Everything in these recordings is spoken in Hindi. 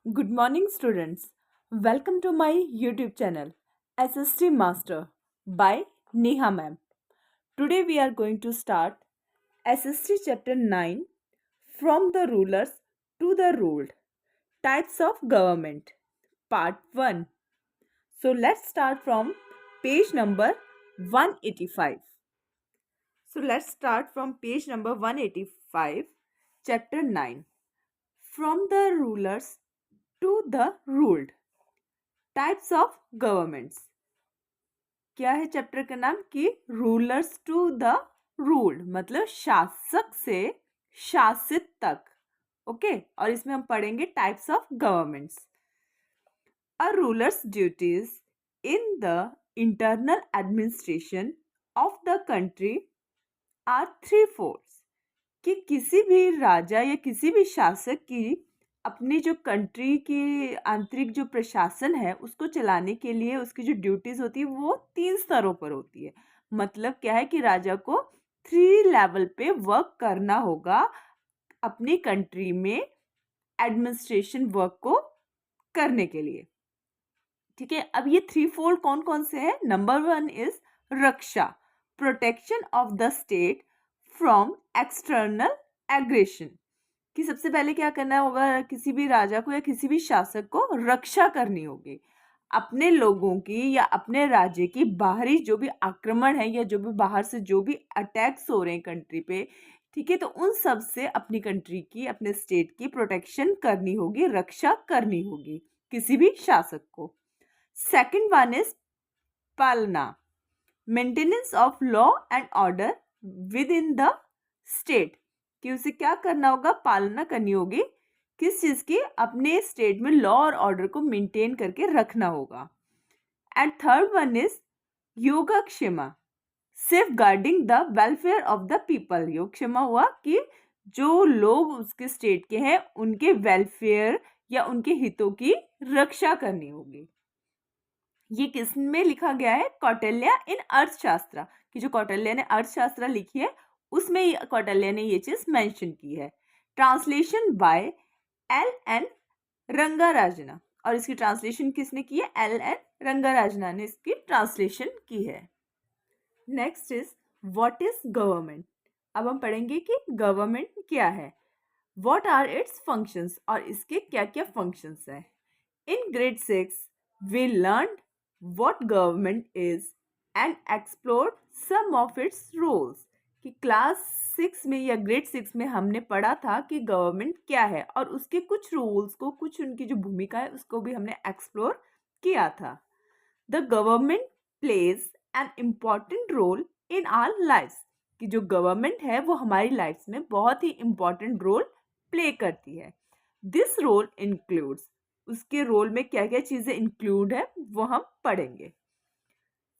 Good morning, students. Welcome to my YouTube channel, SST Master by Neha Ma'am. Today we are going to start SST Chapter 9 From the Rulers to the Ruled Types of Government, Part 1. So let's start from page number 185. So let's start from page number 185, Chapter 9 From the Rulers to the Ruled. Types of governments. क्या है चैप्टर का नाम कि रूलर्स टू द रूल्ड, मतलब शासक से शासित तक. ओके और इसमें हम पढ़ेंगे types of governments. A rulers duties in the internal administration of the country are three force. कि किसी भी राजा या किसी भी शासक की अपनी जो कंट्री की आंतरिक जो प्रशासन है उसको चलाने के लिए उसकी जो ड्यूटीज होती है वो 3 स्तरों पर होती है. मतलब क्या है कि राजा को 3 लेवल पे वर्क करना होगा अपनी कंट्री में एडमिनिस्ट्रेशन वर्क को करने के लिए. ठीक है, अब ये 3 फोल्ड कौन कौन से हैं? Number 1 is Raksha, protection of the state from external aggression. कि सबसे पहले क्या करना होगा, किसी भी राजा को या किसी भी शासक को रक्षा करनी होगी अपने लोगों की या अपने राज्य की. बाहरी जो भी आक्रमण है या जो भी बाहर से जो भी अटैक्स हो रहे हैं कंट्री पे, ठीक है, तो उन सब से अपनी कंट्री की, अपने स्टेट की प्रोटेक्शन करनी होगी, रक्षा करनी होगी किसी भी शासक को. सेकंड वन इज पालना, maintenance of law and order with in the state. कि उसे क्या करना होगा, पालना करनी होगी किस चीज की, अपने स्टेट में लॉ और ऑर्डर को मेंटेन करके रखना होगा. And third one is yogakshema, safeguarding the welfare of the people. योगक्षेमा हुआ कि जो लोग उसके स्टेट के हैं उनके वेलफेयर या उनके हितों की रक्षा करनी होगी. ये किस में लिखा गया है? कौटिल्य इन अर्थशास्त्र. कि जो कौटिल्य ने अर्थशास्त्र लिखी है उसमें कौटिल्य ने ये चीज मेंशन की है. Translation bye L.N. रंगाराजना. और इसकी ट्रांसलेशन किसने की है? L.N. रंगाराजना ने इसकी ट्रांसलेशन की है. Next is what is government. अब हम पढ़ेंगे कि गवर्नमेंट क्या है, व्हाट आर इट्स फंक्शंस, और इसके क्या क्या फंक्शंस हैं. In grade 6 we learned what government is and explored some of its roles. कि क्लास 6 में या ग्रेड 6 में हमने पढ़ा था कि गवर्नमेंट क्या है और उसके कुछ रूल्स को, कुछ उनकी जो भूमिका है उसको भी हमने एक्सप्लोर किया था. The government plays an important role in our lives. कि जो गवर्नमेंट है वो हमारी लाइफ में बहुत ही इम्पॉर्टेंट रोल प्ले करती है. दिस रोल इंक्लूड्स, उसके रोल में क्या क्या चीजें इंक्लूड है वो हम पढ़ेंगे.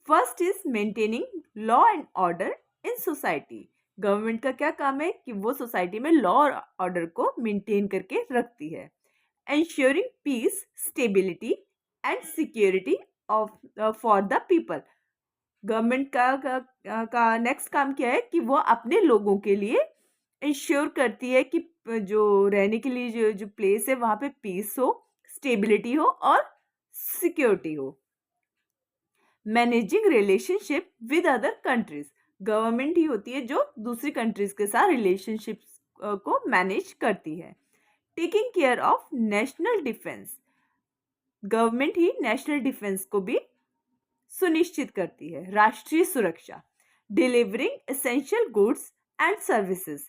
First is maintaining law and order in society. Government का क्या काम है कि वो सोसाइटी में लॉ और ऑर्डर को मेंटेन करके रखती है. Ensuring peace, stability and security of for the people. Government का नेक्स्ट काम क्या है कि वो अपने लोगों के लिए इंश्योर करती है कि जो रहने के लिए जो प्लेस है वहां पे पीस हो, स्टेबिलिटी हो और सिक्योरिटी हो. Managing relationship with other countries. Government ही होती है जो दूसरी कंट्रीज के साथ रिलेशनशिप्स को मैनेज करती है. Taking care of national defence. Government ही नेशनल डिफेंस को भी सुनिश्चित करती है, राष्ट्रीय सुरक्षा. Delivering essential goods and services,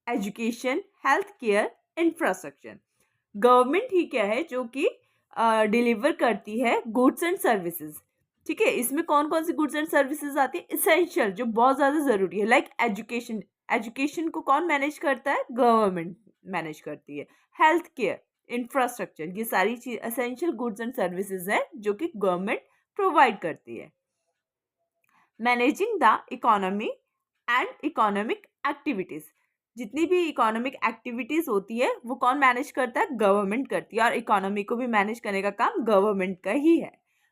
education, health care, infrastructure. Government ही क्या है जो कि डिलीवर करती है गुड्स एंड सर्विसेज. ठीक है, इसमें कौन कौन सी गुड्स एंड सर्विसेज आती है? एसेंशियल, जो बहुत ज़्यादा ज़रूरी है, लाइक एजुकेशन. एजुकेशन को कौन मैनेज करता है? गवर्नमेंट मैनेज करती है. हेल्थ केयर, इंफ्रास्ट्रक्चर, ये सारी चीज एसेंशियल गुड्स एंड सर्विसेज हैं जो कि गवर्नमेंट प्रोवाइड करती है. Managing the economy and economic activities. जितनी भी इकोनॉमिक एक्टिविटीज होती है वो कौन मैनेज करता है? गवर्नमेंट करती है. और इकोनॉमी को भी मैनेज करने का काम गवर्नमेंट का ही है.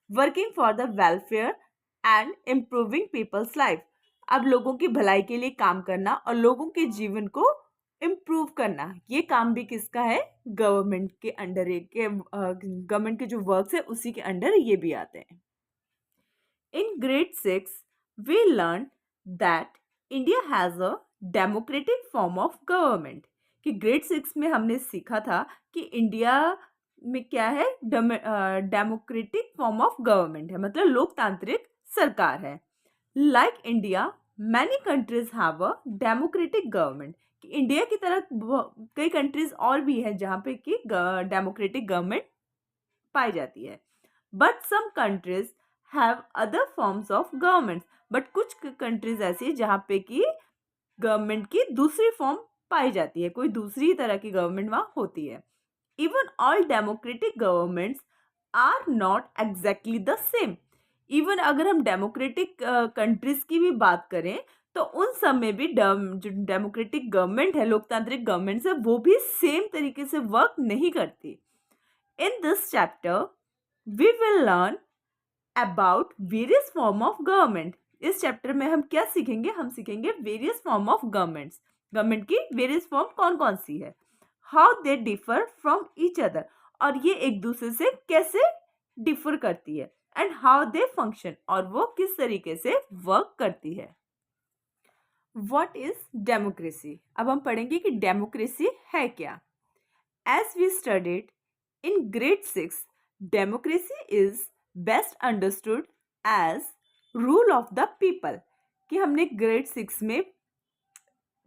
Working for the welfare and improving people's life. अब लोगों की भलाई के लिए काम करना और लोगों के जीवन को इम्प्रूव करना, ये काम भी किसका है? गवर्नमेंट के अंडर, के गवर्नमेंट के जो वर्क्स है उसी के अंडर ये भी आते हैं। In grade 6, we learned that India has a democratic form of government. कि ग्रेड 6 में हमने सीखा था कि इंडिया में क्या है? डेमोक्रेटिक फॉर्म ऑफ गवर्नमेंट है, मतलब लोकतांत्रिक सरकार है। Like India, many countries have a democratic government. कि इंडिया की तरह कई कंट्रीज और भी हैं जहाँ पे कि डेमोक्रेटिक गवर्नमेंट पाई जाती है। But some countries have other forms of government. बट कुछ कंट्रीज ऐसी है जहाँ पे कि गवर्नमेंट की दूसरी फॉर्म पाई जाती है, कोई दूसरी तरह की गवर्नमेंट वहाँ होती है। Even all democratic governments are not exactly the same. Even अगर हम डेमोक्रेटिक कंट्रीज की भी बात करें तो उन सब में भी जो डेमोक्रेटिक गवर्नमेंट है, लोकतांत्रिक गवर्नमेंट है, वो भी सेम तरीके से वर्क नहीं करती। In this chapter we will learn about various form of government. इस चैप्टर में हम क्या सीखेंगे? हम सीखेंगे various form of governments. Government की वेरियस फॉर्म कौन कौन सी है, how they differ from each other, और ये एक दूसरे से कैसे डिफर करती है, एंड हाउ दे फंक्शन, और वो किस तरीके से वर्क करती है। What is democracy? अब हम पढ़ेंगे कि डेमोक्रेसी है क्या। As we studied in grade 6, democracy is best understood as rule of the people। कि हमने ग्रेड 6 में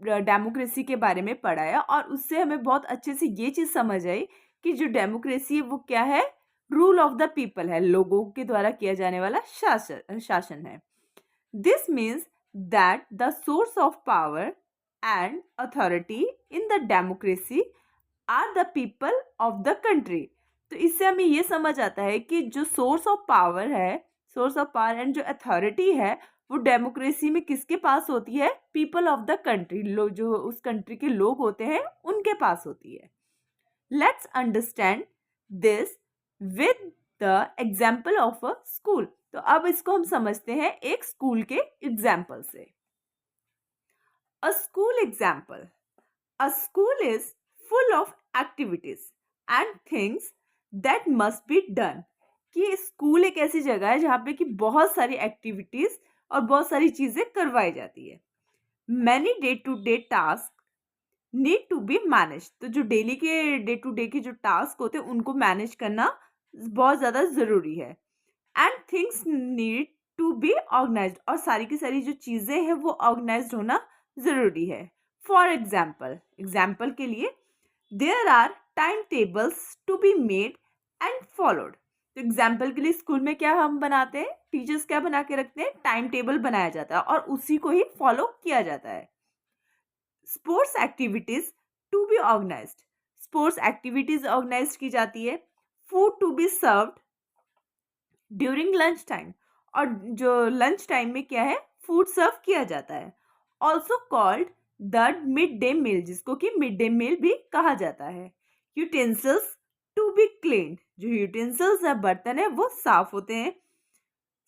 डेमोक्रेसी के बारे में पढ़ा है और उससे हमें बहुत अच्छे से ये चीज़ समझ आई कि जो डेमोक्रेसी है वो क्या है? रूल ऑफ द पीपल है, लोगों के द्वारा किया जाने वाला शासन है। This means that the source of power and authority in the democracy are the people of the country. तो इससे हमें ये समझ आता है कि जो सोर्स ऑफ पावर है, सोर्स ऑफ पावर एंड जो अथॉरिटी है, वो डेमोक्रेसी में किसके पास होती है? पीपल ऑफ द कंट्री, लोग जो उस कंट्री के लोग होते हैं उनके पास होती है। Let's understand this with the example of a school. तो अब इसको हम समझते हैं एक स्कूल के एग्जाम्पल से। अ school example. A school is full of activities and things that must be done। कि स्कूल एक ऐसी जगह है जहाँ पे कि बहुत सारी एक्टिविटीज और बहुत सारी चीजें करवाई जाती है। Many day to day tasks need to be managed। तो जो डेली के डे टू डे के जो टास्क होते हैं उनको मैनेज करना बहुत ज़्यादा ज़रूरी है। And things need to be organised, और सारी की सारी जो चीज़ें हैं वो ऑर्गेनाइज्ड होना ज़रूरी है। फॉर एग्जाम्पल, एग्जाम्पल के लिए, there are time tables to be made and followed. तो एग्जाम्पल के लिए स्कूल में क्या हम बनाते हैं? टीचर्स क्या बना के रखते हैं? टाइम टेबल बनाया जाता है और उसी को ही फॉलो किया जाता है। Sports activities to be organised, sports activities organise की जाती है। Food to be served during lunch time, और जो लंच टाइम में क्या है? फूड सर्व किया जाता है। Also called the mid day meal, जिसको कि मिड डे मील भी कहा जाता है। यूटेंसिल्स टू बी क्लीन, जो यूटेंसिल्स है, बर्तन है, वो साफ होते हैं।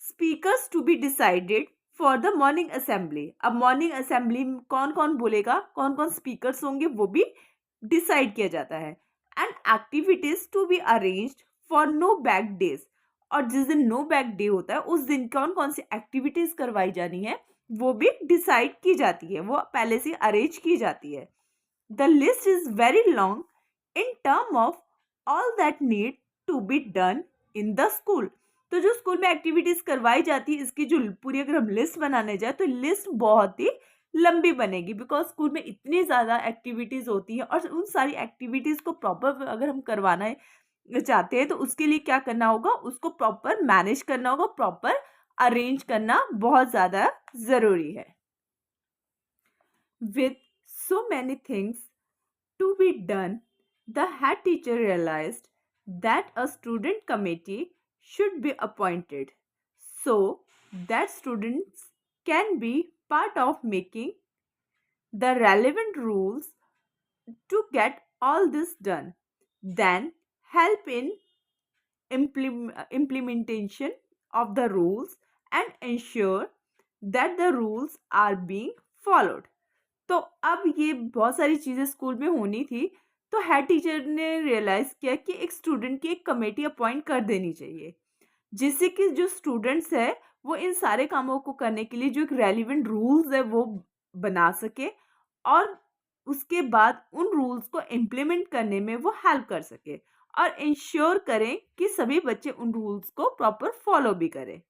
Speakers to be decided for the morning assembly. अब मॉर्निंग असेंबली में कौन कौन बोलेगा, कौन कौन स्पीकर्स होंगे, वो भी डिसाइड किया जाता है। And activities to be arranged for no bag days, और जिस दिन नो बैक डे होता है उस दिन कौन कौन सी एक्टिविटीज करवाई जानी है वो भी डिसाइड की जाती है, वो पहले से अरेंज की जाती है। The list is very long in term of all that need to be done in the school. तो जो स्कूल में एक्टिविटीज करवाई जाती है इसकी जो पूरी अगर हम लिस्ट बनाने जाए तो लिस्ट बहुत ही लंबी बनेगी, बिकॉज स्कूल में इतनी ज़्यादा एक्टिविटीज़ होती हैं और उन सारी एक्टिविटीज़ को प्रॉपर अगर हम करवाना चाहते हैं तो उसके लिए क्या करना होगा? उसको प्रॉपर मैनेज करना होगा, प्रॉपर अरेंज करना बहुत ज़्यादा ज़रूरी है। With so many things to be done, the head teacher realized that a student committee should be appointed so that students can be part of making the relevant rules to get all this done, then help in implementation of the rules and ensure that the rules are being followed। तो अब ये बहुत सारी चीज़ें स्कूल में होनी थी, तो हेड टीचर ने रियलाइज़ किया कि एक स्टूडेंट की एक कमेटी अपॉइंट कर देनी चाहिए, जिससे कि जो स्टूडेंट्स हैं, वो इन सारे कामों को करने के लिए जो एक रेलेवेंट रूल्स है वो बना सके और उसके बाद उन रूल्स को इम्प्लीमेंट करने में वो हेल्प कर सके और इंश्योर करें कि सभी बच्चे उन रूल्स को प्रॉपर फॉलो भी करें।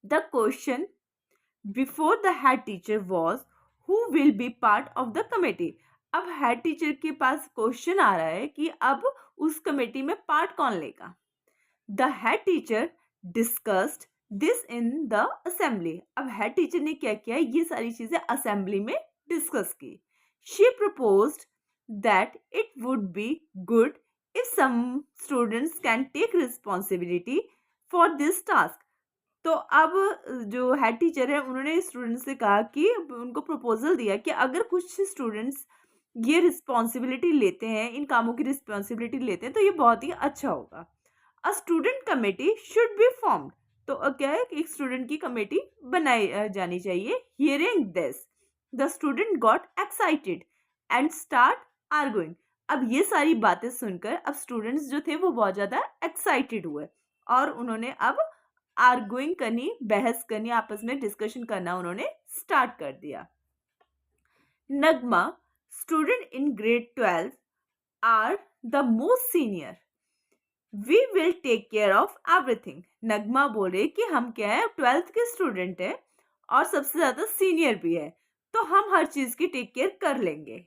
The question before the head teacher was who will be part of the committee. अब हेड टीचर के पास क्वेश्चन आ रहा है कि अब उस कमेटी में पार्ट कौन लेगा। The head teacher discussed this in the assembly. अब हेड टीचर ने क्या किया, ये सारी चीजें असेंबली में डिस्कस की। She proposed that it would be good if some students can take responsibility for this task. तो अब जो हेड टीचर है उन्होंने स्टूडेंट्स से कहा कि उनको प्रपोजल दिया कि अगर कुछ स्टूडेंट्स ये रिस्पॉन्सिबिलिटी लेते हैं, इन कामों की रिस्पॉन्सिबिलिटी लेते हैं, तो ये बहुत ही अच्छा होगा। A student committee should be formed. तो क्या है कि एक स्टूडेंट की कमेटी बनाई जानी चाहिए। Hearing this the student got excited and start arguing. अब ये सारी बातें सुनकर अब स्टूडेंट्स जो थे वो बहुत ज्यादा एक्साइटेड हुए और उन्होंने अब आर्गुइंग करनी, बहस करनी, आपस में डिस्कशन करना उन्होंने स्टार्ट कर दिया। Nagma, student in grade 12, are the most senior. We will take care of everything. Nagma बोल रही कि हम क्या है, 12th के स्टूडेंट है और सबसे ज्यादा सीनियर भी है, तो हम हर चीज की टेक केयर कर लेंगे।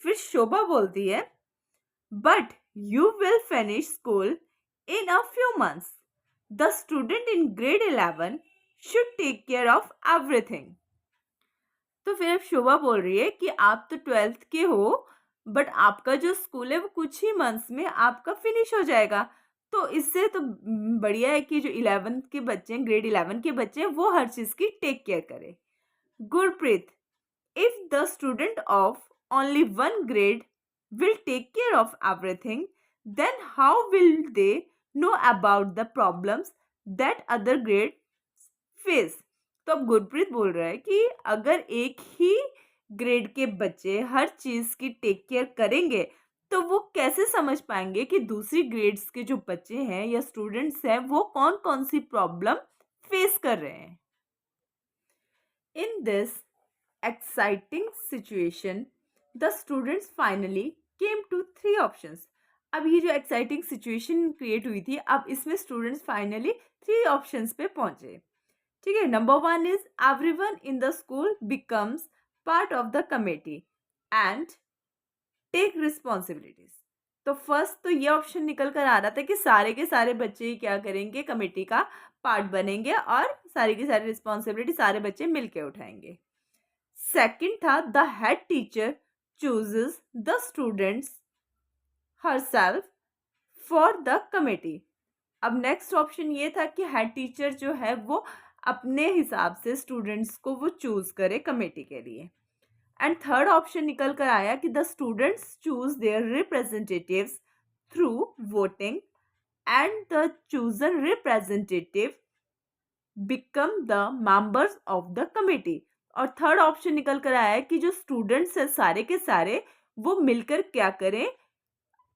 फिर शोभा बोलती है, but you will finish school in a few months. The student in grade 11 should take care of everything. तो फिर अब शोभा बोल रही है कि आप तो 12th के हो, बट आपका जो स्कूल है वो कुछ ही मंथ्स में आपका फिनिश हो जाएगा, तो इससे तो बढ़िया है कि जो 11th के बच्चे हैं, ग्रेड 11 के बच्चे हैं, वो हर चीज की टेक केयर करें। Gurpreet, if the student of only one grade will take care of everything, then how will they know about the problems that other grades face? तो अब गुरप्रीत बोल रहा है कि अगर एक ही ग्रेड के बच्चे हर चीज की टेक केयर करेंगे तो वो कैसे समझ पाएंगे कि दूसरी ग्रेड्स के जो बच्चे हैं या स्टूडेंट्स हैं वो कौन कौन सी प्रॉब्लम फेस कर रहे हैं। In this exciting situation, the students finally came to three options. अब ये जो exciting situation create हुई थी, अब इसमें students finally three options पे पहुंचे। ठीक है, number 1 is everyone in the school becomes part of the committee and take responsibilities। तो फर्स्ट तो ये ऑप्शन निकल कर आ रहा था कि सारे के सारे बच्चे क्या करेंगे, कमेटी का पार्ट बनेंगे और सारी की सारी रिस्पॉन्सिबिलिटी सारे बच्चे मिलके उठाएंगे। सेकंड था the head teacher chooses the students herself for the committee. अब नेक्स्ट ऑप्शन ये था कि हेड टीचर जो है वो अपने हिसाब से स्टूडेंट्स को वो चूज करे कमेटी के लिए। एंड थर्ड ऑप्शन निकल कर आया कि the students choose there representatives through voting and the chosen representative become the members of the committee. और थर्ड ऑप्शन निकल कर आया है कि जो स्टूडेंट्स हैं सारे के सारे वो मिलकर क्या करें,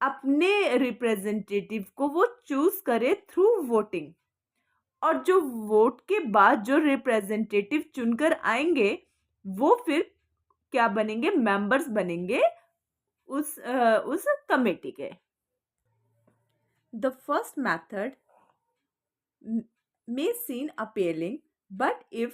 अपने रिप्रेजेंटेटिव को वो चूज करे थ्रू वोटिंग, और जो वोट के बाद जो रिप्रेजेंटेटिव चुनकर आएंगे वो फिर क्या बनेंगे, मेंबर्स बनेंगे उस कमेटी के। The first method may seem appealing, but if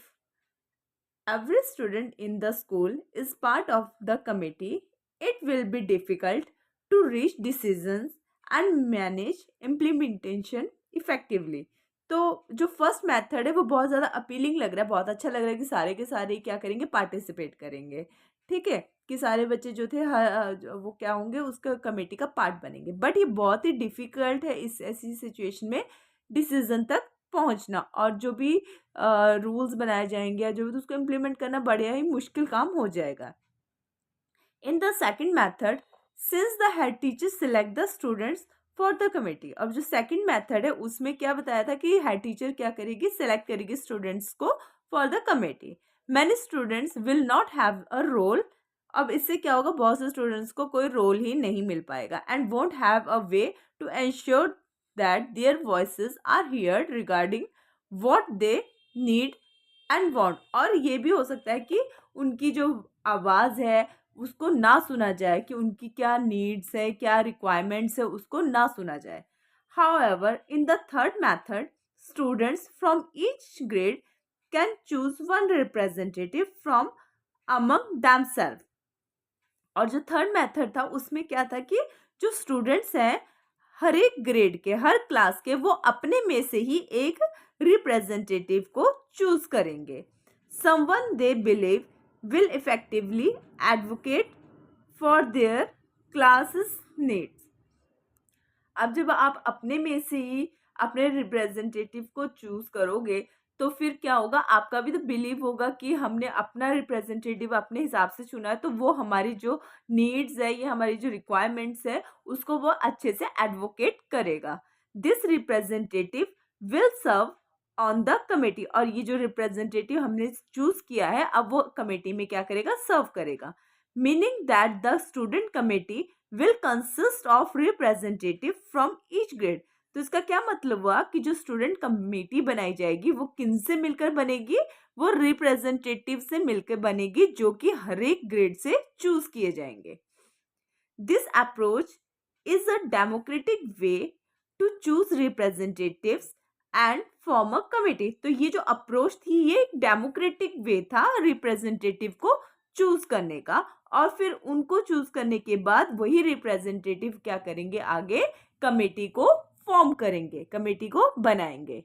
every student in the school is part of the committee, it will be difficult to reach decisions and manage implementation effectively। तो जो फर्स्ट मेथड है वो बहुत ज़्यादा अपीलिंग लग रहा है, बहुत अच्छा लग रहा है कि सारे के सारे क्या करेंगे, पार्टिसिपेट करेंगे। ठीक है, कि सारे बच्चे जो थे वो क्या होंगे, उसका कमेटी का पार्ट बनेंगे, बट ये बहुत ही डिफ़िकल्ट है इस ऐसी सिचुएशन में डिसीजन तक पहुंचना, और जो भी रूल्स बनाए जाएंगे या जो भी, तो उसको इम्प्लीमेंट करना बड़ा ही मुश्किल काम हो जाएगा। In the second method, since the head teacher select the students for the committee. अब जो सेकेंड मैथड है उसमें क्या बताया था कि हेड टीचर क्या करेगी, सिलेक्ट करेगी स्टूडेंट्स को for the committee. Many students will not have a role. अब इससे क्या होगा, बहुत से स्टूडेंट्स को कोई रोल ही नहीं मिल पाएगा। And won't have a way to ensure that their voices are heard regarding what they need and want. और ये भी हो सकता है कि उनकी जो आवाज़ है उसको ना सुना जाए, कि उनकी क्या नीड्स है, क्या रिक्वायरमेंट्स है, उसको ना सुना जाए। However in the third method, students from each grade can choose one representative from among themselves। और जो थर्ड मेथड था उसमें क्या था कि जो स्टूडेंट्स हैं हर एक ग्रेड के, हर क्लास के, वो अपने में से ही एक रिप्रेजेंटेटिव को चूज करेंगे। Someone they believe will effectively advocate for their classes needs. अब जब आप अपने में से ही अपने रिप्रेजेंटेटिव को चूज करोगे तो फिर क्या होगा, आपका भी तो बिलीव होगा कि हमने अपना रिप्रेजेंटेटिव अपने हिसाब से चुना है, तो वो हमारी जो नीड्स है या हमारी जो रिक्वायरमेंट्स है उसको वो अच्छे से एडवोकेट करेगा। This representative will serve on the committee. और ये जो रिप्रेजेंटेटिव हमने चूज किया है अब वो कमेटी में क्या करेगा, सर्व करेगा। Meaning that the student committee will consist of representative from each grade. तो इसका क्या मतलब हुआ कि जो स्टूडेंट कमेटी बनाई जाएगी वो किनसे मिलकर बनेगी, वो रिप्रेजेंटेटिव से मिलकर बनेगी जो कि हर एक ग्रेड से चूज किए जाएंगे। This approach is a democratic way to choose representatives and form a committee. तो ये जो अप्रोच थी ये एक डेमोक्रेटिक वे था रिप्रेजेंटेटिव को चूज करने का, और फिर उनको चूज करने के बाद वही रिप्रेजेंटेटिव क्या करेंगे, आगे कमेटी को फॉर्म करेंगे, कमेटी को बनाएंगे।